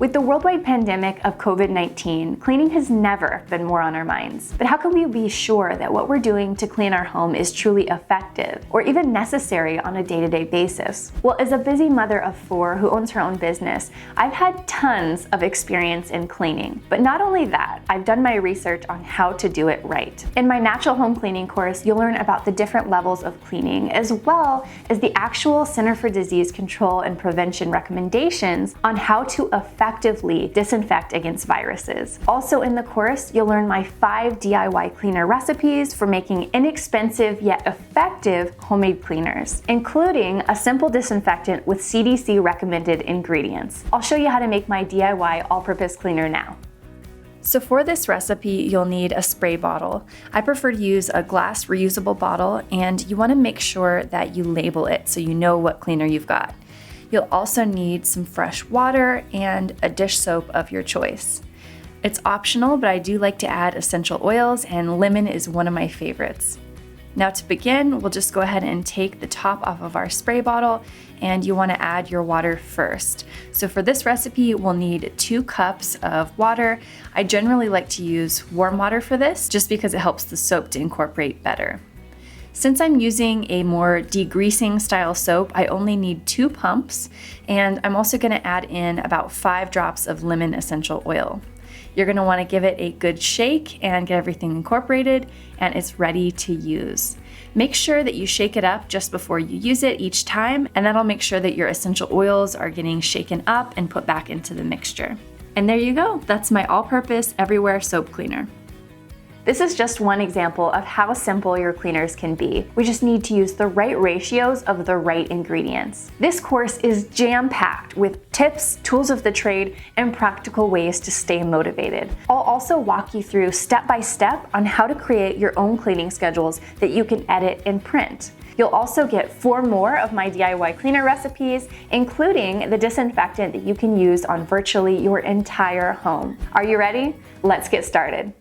With the worldwide pandemic of COVID-19, cleaning has never been more on our minds. But how can we be sure that what we're doing to clean our home is truly effective or even necessary on a day-to-day basis? Well, as a busy mother of 4 who owns her own business, I've had tons of experience in cleaning. But not only that, I've done my research on how to do it right. In my natural home cleaning course, you'll learn about the different levels of cleaning, as well as the actual Center for Disease Control and Prevention recommendations on how to effectively disinfect against viruses. Also in the course, you'll learn my 5 DIY cleaner recipes for making inexpensive yet effective homemade cleaners, including a simple disinfectant with CDC recommended ingredients. I'll show you how to make my DIY all-purpose cleaner now. So for this recipe, you'll need a spray bottle. I prefer to use a glass reusable bottle, and you want to make sure that you label it so you know what cleaner you've got. You'll also need some fresh water and a dish soap of your choice. It's optional, but I do like to add essential oils, and lemon is one of my favorites. Now to begin, we'll just go ahead and take the top off of our spray bottle, and you want to add your water first. So for this recipe, we'll need 2 cups of water. I generally like to use warm water for this, just because it helps the soap to incorporate better. Since I'm using a more degreasing style soap, I only need 2 pumps, and I'm also going to add in about 5 drops of lemon essential oil. You're going to want to give it a good shake and get everything incorporated, and it's ready to use. Make sure that you shake it up just before you use it each time, and that'll make sure that your essential oils are getting shaken up and put back into the mixture. And there you go, that's my all-purpose everywhere soap cleaner. This is just one example of how simple your cleaners can be. We just need to use the right ratios of the right ingredients. This course is jam-packed with tips, tools of the trade, and practical ways to stay motivated. I'll also walk you through step-by-step on how to create your own cleaning schedules that you can edit and print. You'll also get 4 more of my DIY cleaner recipes, including the disinfectant that you can use on virtually your entire home. Are you ready? Let's get started.